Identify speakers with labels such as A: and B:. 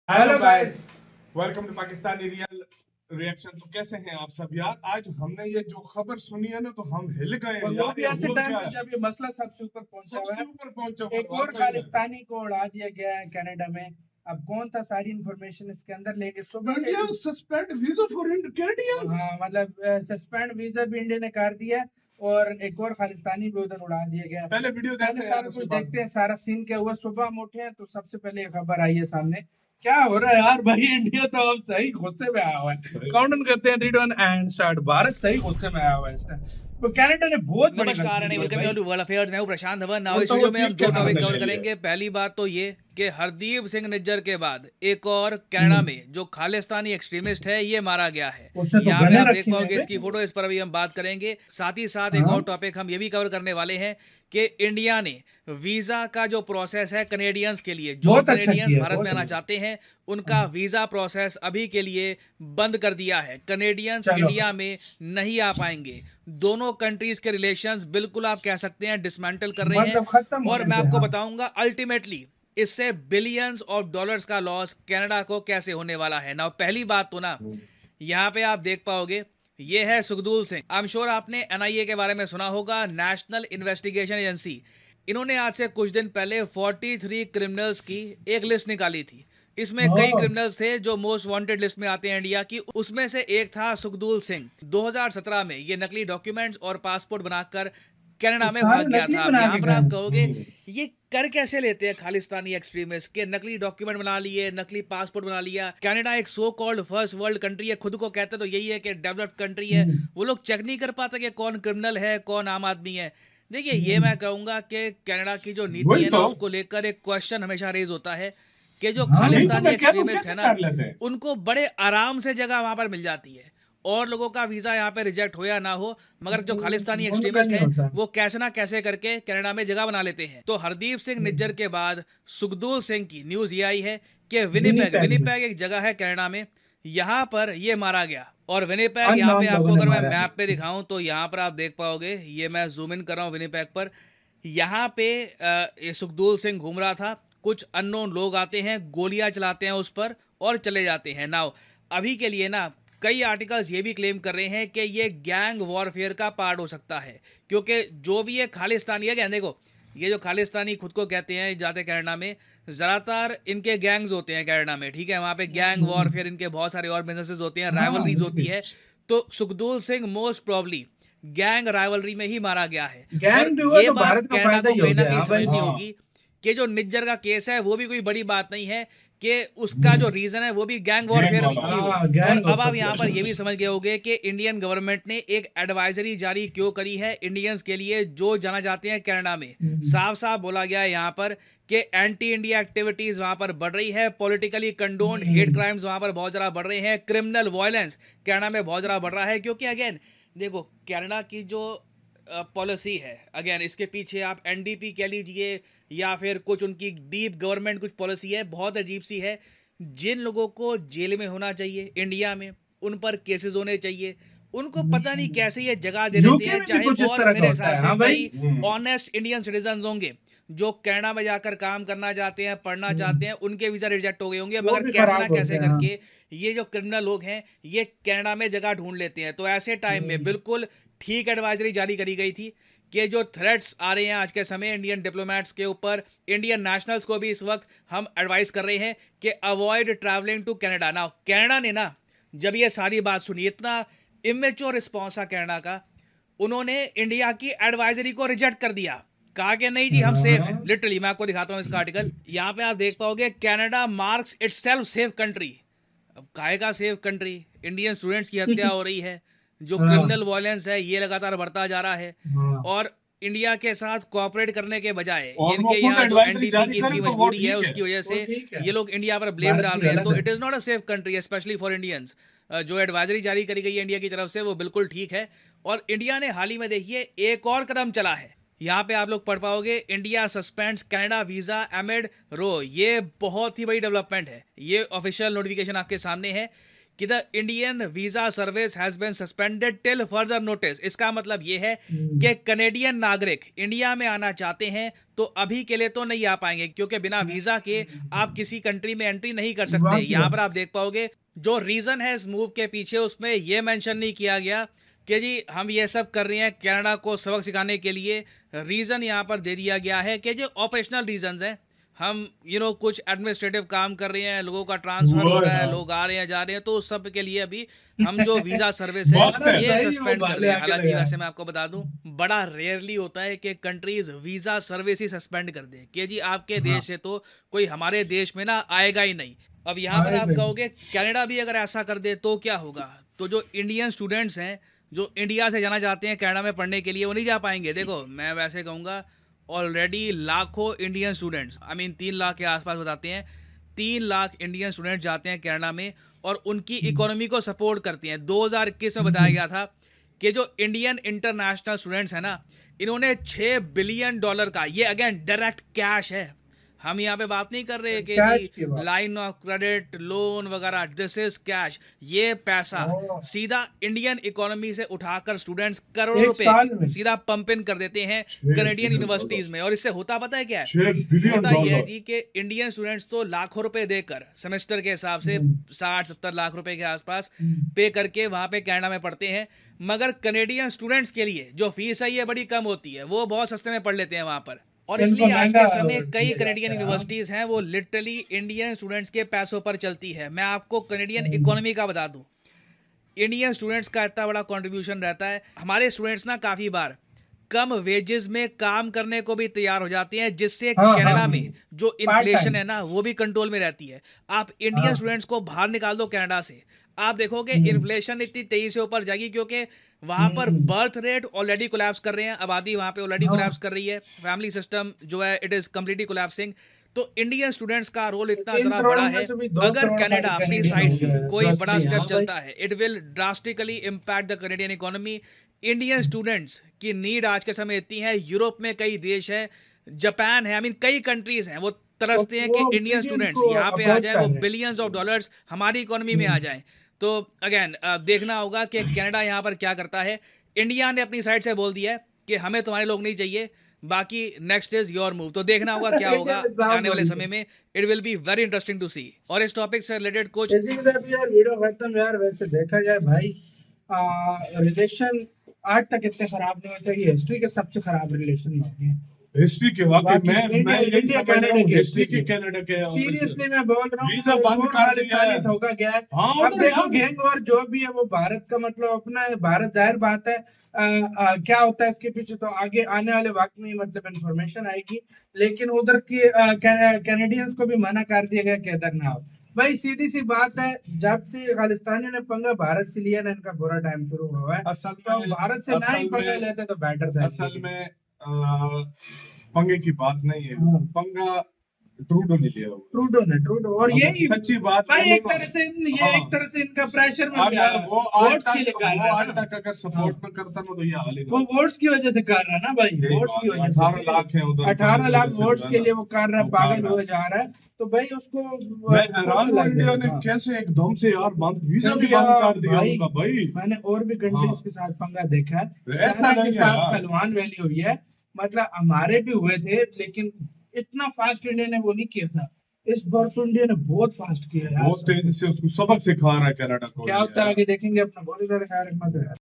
A: Hello guys, welcome to Pakistani real reaction. तो कैसे हैं आप सब यार? आज हमने ये जो खबर सुनी है ना, तो हम हिल गए
B: और वो
A: यार।
B: भी
A: ये
B: ऐसे
A: हो
B: टाइम
A: क्या
B: पे
A: है?
B: जब ये मसला सबसे ऊपर पहुंचा हुआ
A: सबसे
B: है।
A: ऊपर पहुंचा
B: एक और
A: वाकई में।
B: खालिस्तानी को उड़ा दिया गया है कनाडा में। अब कौन था, सारी इंफॉर्मेशन इसके अंदर लेके सुबह से
A: India suspend visa for Canadians.
B: हाँ, मतलब सस्पेंड वीजा भी इंडिया ने कर दिया है और एक और खालिस्तानी भी उधर उड़ा दिया गया है।
A: पहले वीडियो देखते
B: पहले
A: हैं
B: सारा
A: यार,
B: कुछ
A: उसके बाद
B: देखते हैं, सारा सीन क्या हुआ। सुबह हम उठे हैं तो सबसे पहले ये खबर आई है सामने। क्या हो रहा है यार भाई? इंडिया तो अब सही गुस्से में आया हुआ है। काउंटडाउन करते हैं 3 2 1 एंड स्टार्ट। भारत सही गुस्से में आया हुआ है इस टाइम। तो कनाडा ने बहुत बड़ी
C: नमस्कार
B: गलती
C: एंड
B: की है
C: वेलकम
B: भाई।
C: You to world affairs. मैं हूं प्रशांत धवन। नाउ इस
A: बोलता
C: वीडियो
A: हुआ
C: में हम
A: ठीक
C: दो
A: क्या
C: टॉपिक
A: हमने
C: कवर
A: ले लिया।
C: करेंगे। पहली बात तो ये कि हरदीप सिंह निज्जर के बाद एक और कनाडा में जो खालिस्तानी एक्सट्रीमिस्ट है ये मारा गया है।
B: उसने तो
C: यहाँ पे
B: गने
C: आप देख
B: रखी
C: पाओगे
B: हुई
C: इसकी फोटो, इस पर अभी हम बात करेंगे। साथ ही साथ एक
B: हाँ।
C: और टॉपिक हम ये भी कवर करने वाले हैं कि इंडिया ने वीजा का जो प्रोसेस है कनेडियंस के लिए, जो
B: बहुत अच्छा
C: कनेडियंस
B: किया,
C: भारत
B: बहुत
C: में आना
B: अच्छा।
C: चाहते हैं उनका वीजा प्रोसेस अभी के लिए बंद कर दिया है। कनेडियंस
B: चलो।
C: इंडिया में नहीं आ पाएंगे। दोनों कंट्रीज के रिलेशंस बिल्कुल आप कह सकते हैं डिसमेंटल कर रहे हैं।
B: मतलब खत्म
C: और
B: होने
C: मैं
B: थे।
C: आपको
B: हाँ।
C: बताऊंगा अल्टीमेटली इससे बिलियंस ऑफ डॉलर्स का लॉस कनाडा को कैसे होने वाला है ना। पहली बात तो ना, यहाँ पे आप देख पाओगे ये है Sukhdool Singh. I am sure आपने एनआईए के बारे में सुना होगा, नेशनल इन्वेस्टिगेशन एजेंसी। इन्होंने आज से कुछ दिन पहले 43 क्रिमिनल्स की एक लिस्ट निकाली थी। इसमें कई
B: हाँ।
C: क्रिमिनल्स थे जो मोस्ट वांटेड लिस्ट में आते हैं इंडिया की। उसमें से एक था सुखदूल सिंह। 2017 में ये नकली डॉक्यूमेंट्स और पासपोर्ट बनाकर कनाडा में
B: सारे
C: भाग गया
B: नकली
C: था। अब
B: बना
C: यहाँ
B: के
C: पर आप
B: गए।
C: कहोगे ये कर कैसे लेते हैं खालिस्तानी एक्सट्रीमिस्ट के? नकली डॉक्यूमेंट बना लिए, नकली पासपोर्ट बना लिया। कनाडा एक so called first world country है, खुद को कहते तो यही है कि डेवलप्ड कंट्री है। वो लोग चेक नहीं कर पाते कि कौन क्रिमिनल है कौन आम आदमी है। देखिए, ये मैं कहूंगा कि कनाडा की जो नीति
A: वही
C: है ना,
A: तो।
C: उसको लेकर एक क्वेश्चन हमेशा रेज होता है कि जो
B: हाँ।
A: यही तो
C: खालिस्तानी
A: मैं कह रहा हूँ,
C: एक्सट्रीमिस्ट
A: कैसे
C: है ना,
A: कर लेते हैं।
C: उनको बड़े आराम से जगह वहां पर मिल जाती है और लोगों का वीजा यहाँ पे रिजेक्ट हो या ना हो, मगर जो खालिस्तानी
B: उनका
C: एक्सट्रीमिस्ट
B: नहीं
C: है
B: होता।
C: वो कैसे ना कैसे करके कनाडा में जगह बना लेते हैं। तो हरदीप सिंह निज्जर के बाद सुखदूल सिंह की न्यूज ये आई है कि विनिपेग
B: विनीपेग में।
C: विनिपेग एक जगह है कनाडा में, यहाँ पर ये मारा गया। और विनिपेग यहाँ पे
B: अननोन
C: आपको
B: लोगों ने
C: अगर मैं
B: मारा है।
C: मैप पे दिखाऊं तो यहाँ पर आप देख पाओगे, ये मैं जूम इन कर रहा हूँ विनिपेग पर। यहाँ पे ये सुखदूल सिंह घूम रहा था। कुछ अननोन लोग आते हैं, गोलियां चलाते हैं उस पर और चले जाते हैं। नाउ अभी के लिए ना कई आर्टिकल्स ये भी क्लेम कर रहे हैं कि ये गैंग वॉरफेयर का पार्ट हो सकता है, क्योंकि जो भी ये खालिस्तानी है, देखो ये जो खालिस्तानी खुद को कहते हैं जाते कनाडा में, ज़्यादातर इनके गैंग्स होते हैं कनाडा में, ठीक है। वहाँ पे गैंग वॉरफेयर, इनके बहुत सारे और बिजनेसेस होते हैं,
B: हाँ,
C: राइवलरीज होती
B: बिल्कुल।
C: है। तो Sukhdool Singh most probably gang rivalry में ही मारा गया है। और
B: गैंग भी हुआ
C: ये
B: तो
C: बात
B: भारत का
C: कनाडा
B: फायदा
C: को
B: ही हो
C: कहीं ना
B: गया।
C: कहीं
B: हाँ भाई।
C: समझनी
A: हाँ।
C: होगी कि जो निज्जर का केस है वो भी कोई बड़ी बात नहीं है, कि उसका जो रीजन है वो भी गैंग वॉरफेयर
A: वाला।
C: ही हो।
B: हाँ,
C: और
B: गैंग
C: अब
B: हो
C: आप यहाँ
B: सकता
C: पर
B: है।
C: ये भी समझ गए होंगे कि इंडियन गवर्नमेंट ने एक एडवाइजरी जारी क्यों करी है इंडियंस के लिए जो जाना जाते हैं कनाडा में। साफ साफ बोला गया है यहाँ पर कि एंटी इंडिया एक्टिविटीज वहां पर बढ़ रही है, पॉलिटिकली कंडोन्ड हेट क्राइम्स वहां पर बहुत ज्यादा बढ़ रहे हैं, क्रिमिनल वायलेंस कनाडा में बहुत ज्यादा बढ़ रहा है। क्योंकि अगेन देखो, कनाडा की जो पॉलिसी है, अगेन इसके पीछे आप एनडीपी कह लीजिए या फिर कुछ उनकी डीप गवर्नमेंट कुछ पॉलिसी है, बहुत अजीब सी है। जिन लोगों को जेल में होना चाहिए इंडिया में, उन पर केसेस होने चाहिए, उनको पता नहीं कैसे ये जगह दे देते
B: यूके
C: हैं।
B: में भी
C: चाहे
B: कुछ इस
C: और
B: तरह का
C: मेरे
B: होता
C: हिसाब
B: है।
C: से
B: हाँ भाई।
C: कई ऑनेस्ट इंडियन सिटीजन होंगे जो कनाडा में जाकर काम करना चाहते हैं, पढ़ना चाहते हैं, उनके वीजा रिजेक्ट हो गए होंगे,
B: वो
C: मगर
B: भी
C: कैसे ना
B: खराब होते
C: कैसे
B: हैं। हाँ।
C: करके ये जो क्रिमिनल लोग हैं ये कनाडा में जगह ढूंढ लेते हैं। तो ऐसे टाइम में बिल्कुल ठीक एडवाइजरी जारी करी गई थी कि जो थ्रेट्स आ रहे हैं आज के समय इंडियन डिप्लोमेट्स के ऊपर, इंडियन नेशनल्स को भी इस वक्त हम एडवाइस कर रहे हैं कि अवॉइड ट्रैवलिंग टू कनाडा। ना कनाडा ने ना जब ये सारी बात सुनी, इतना इमेच्योर रिस्पॉन्स था कनाडा का, उन्होंने इंडिया की एडवाइजरी को रिजेक्ट कर दिया। कहा कि नहीं जी हम सेफ हैं। लिटरली मैं आपको दिखाता हूं इसका आर्टिकल। यहाँ पे आप देख पाओगे Canada marks itself safe country. अब काहे का सेफ कंट्री? इंडियन स्टूडेंट्स की हत्या हो रही है, जो क्रिमिनल वायलेंस है ये लगातार बढ़ता जा रहा है,
B: हाँ।
C: और इंडिया के साथ कोऑपरेट करने के बजाय
A: और वो
C: इनके
A: खुद
C: यहाँ जो
A: एडवाइजरी
C: एनडीपी
A: जारी
C: की
A: करें
C: इनकी
A: तो वो
C: मजबूरी है
A: ठीक है।
C: उसकी वजह
B: वो
C: से
B: ठीक है।
C: ये लोग इंडिया पर ब्लेम
B: भारत
C: डाल
B: की
C: रहे हैं।
B: गलत
C: तो
B: है।
C: It is not a safe country specially for Indians. जो एडवाइजरी जारी करी गई है इंडिया की तरफ से वो बिल्कुल ठीक है। और इंडिया ने हाल ही में देखिए एक और कदम चला है। यहाँ पे आप लोग पढ़ पाओगे, India suspends Canada visa amid row. ये बहुत ही बड़ी डेवलपमेंट है, ये ऑफिशियल नोटिफिकेशन आपके सामने है कि the Indian visa service has been suspended till further notice. इसका मतलब ये है कि कनेडियन नागरिक इंडिया में आना चाहते हैं तो अभी के लिए तो नहीं आ पाएंगे, क्योंकि बिना वीजा के आप किसी कंट्री में एंट्री नहीं कर सकते। यहाँ पर आप देख पाओगे जो रीजन है इस मूव के पीछे, उसमें यह मेंशन नहीं किया गया कि जी हम ये सब कर रहे हैं कनाडा को सबक सिखाने के लिए। रीज़न यहाँ पर दे दिया गया है कि जो ऑपरेशनल रीजंस हैं, हम कुछ एडमिनिस्ट्रेटिव काम कर रहे हैं, लोगों का ट्रांसफर हो रहा है, लोग आ रहे हैं जा रहे हैं, तो उस सब के लिए अभी हम जो वीज़ा सर्विस है ये सस्पेंड कर रहे हैं। हालांकि वैसे मैं आपको बता दूं, बड़ा रेयरली होता है कि कंट्रीज वीज़ा सर्विस ही सस्पेंड कर दें कि जी आपके देश से तो कोई हमारे देश में ना आएगा ही नहीं। अब यहाँ पर आप कहोगे कनाडा भी अगर ऐसा कर दे तो क्या होगा? तो जो इंडियन स्टूडेंट्स हैं जो इंडिया से जाना चाहते हैं कनाडा में पढ़ने के लिए, वो नहीं जा पाएंगे। देखो मैं वैसे कहूँगा ऑलरेडी लाखों इंडियन स्टूडेंट्स, 3 लाख के आसपास बताते हैं, 3 लाख इंडियन स्टूडेंट जाते हैं कनाडा में और उनकी इकोनॉमी को सपोर्ट करती हैं। 2021 में बताया गया था कि जो इंडियन इंटरनेशनल स्टूडेंट्स हैं ना, इन्होंने $6 बिलियन का, ये अगेन डायरेक्ट कैश है, हम यहाँ पे बात नहीं कर रहे कि लाइन ऑफ क्रेडिट, लोन वगैरह, दिस इज कैश। ये पैसा सीधा इंडियन इकोनॉमी से उठाकर स्टूडेंट्स करोड़ों रुपए सीधा पंप इन कर देते हैं कनेडियन यूनिवर्सिटीज में। और इससे होता पता है क्या है? होता ये है जी कि इंडियन स्टूडेंट्स तो लाखों रुपए देकर सेमेस्टर के हिसाब से 60-70 लाख रुपए के आसपास पे करके वहां पे कनाडा में पढ़ते हैं, मगर कनेडियन स्टूडेंट्स के लिए जो फीस है ये बड़ी कम होती है, वो बहुत सस्ते में पढ़ लेते हैं वहां पर। और इसलिए आज के समय कई कनेडियन यूनिवर्सिटीज हैं वो लिटरली इंडियन स्टूडेंट्स के पैसों पर चलती है। मैं आपको कनेडियन इकोनॉमी का बता दूं, इंडियन स्टूडेंट्स का इतना बड़ा कंट्रीब्यूशन रहता है। हमारे स्टूडेंट्स ना काफ़ी बार कम वेजेस में काम करने को भी तैयार हो जाते हैं, जिससे कनाडा में जो इन्फ्लेशन है ना वो भी कंट्रोल में रहती है। आप इंडियन स्टूडेंट्स को बाहर निकाल दो कनाडा से, आप देखोगे इन्फ्लेशन इतनी तेजी से ऊपर जाएगी, क्योंकि वहां पर बर्थ रेट ऑलरेडी कोलैप्स कर रहे हैं, आबादी वहां पे ऑलरेडी कोलैप्स कर रही है, फैमिली सिस्टम जो है इट इज कम्प्लीटली कोलैप्सिंग। तो इंडियन स्टूडेंट्स का रोल इतना ज़रा बड़ा है। अगर कनाडा अपनी साइड से कोई बड़ा स्टेप चलता है, it will drastically impact the Canadian economy. Indian students की नीड आज के समय इतनी है, यूरोप में कई देश है, जापान है, कई कंट्रीज हैं, वो तरसते हैं कि इंडियन स्टूडेंट्स यहाँ पे आ जाए, वो बिलियंस ऑफ डॉलर्स हमारी इकोनॉमी में आ जाएं। तो अगेन देखना होगा कि कनाडा यहाँ पर क्या करता है। इंडिया ने अपनी साइड से बोल दिया है कि हमें तुम्हारे लोग नहीं चाहिए, बाकी नेक्स्ट इज योर मूव। तो देखना होगा क्या होगा आने वाले समय में। It will be very interesting to see. और इस टॉपिक से रिलेटेड कुछ
B: इसी के साथ यार वीडियो खत्म। यार वैसे देखा जाए भाई, रिलेशन आज तक इतने खराब नहीं होते, ये हिस्ट्री के सबसे खराब रिलेशन हो गए।
A: हिस्ट्री के वाकई मैं यही समझ रहा हूं, हिस्ट्री के कनाडा के
B: सीरियसली मैं बोल रहा हूँ,
A: वीजा बंद कर दिया है,
B: धोखा गया है।
A: हाँ,
B: अब देखो गैंग और जो भी है वो भारत का मतलब अपना भारत, जाहिर बात है क्या होता है इसके पीछे तो आगे आने वाले वक्त में मतलब इन्फॉर्मेशन आएगी। लेकिन उधर की कैनेडियंस को भी मना कर दिया गया कि इधर ना आओ। भाई सीधी सी बात है, जब से खालिस्तानियों ने पंगा भारत से लिया ना, इनका बुरा टाइम शुरू हुआ है। तो भारत से ना ही पंगा लेते तो बेटर था।
A: असल में पंगे की बात नहीं है, पंगा ट्रूडो ने लिया,
B: ट्रूडो और यही
A: सच्ची बात
B: भाई। एक तरह से ये एक तरह से इनका प्रेशर में
A: अगर वो आज तक अगर सपोर्ट में करता ना तो ये हाल ही
B: वो वोट्स की वजह से कर रहा है ना भाई, वोट्स की वजह से
A: 18 लाख है उधर,
B: 18 लाख वोट्स के लिए वो कर रहा है, पागल हुआ जा रहा है। तो भाई उसको
A: मैं हैरान हूं इंडिया ने कैसे एकदम से यार बंद वीजा भी बंद कर दिया उनका। भाई मैंने
B: और भी कंट्रीज के साथ पंगा देखा है, चाइना के साथ कलवान वैली हुई है, मतलब हमारे भी हुए थे, लेकिन इतना फास्ट इंडिया ने वो नहीं किया था। इस बार तो इंडिया ने बहुत फास्ट किया है,
A: बहुत तेजी से उसको सबक सिखा रहा है कनाडा को।
B: क्या होता है आगे देखेंगे। अपना बहुत ज्यादा ख्याल रखना।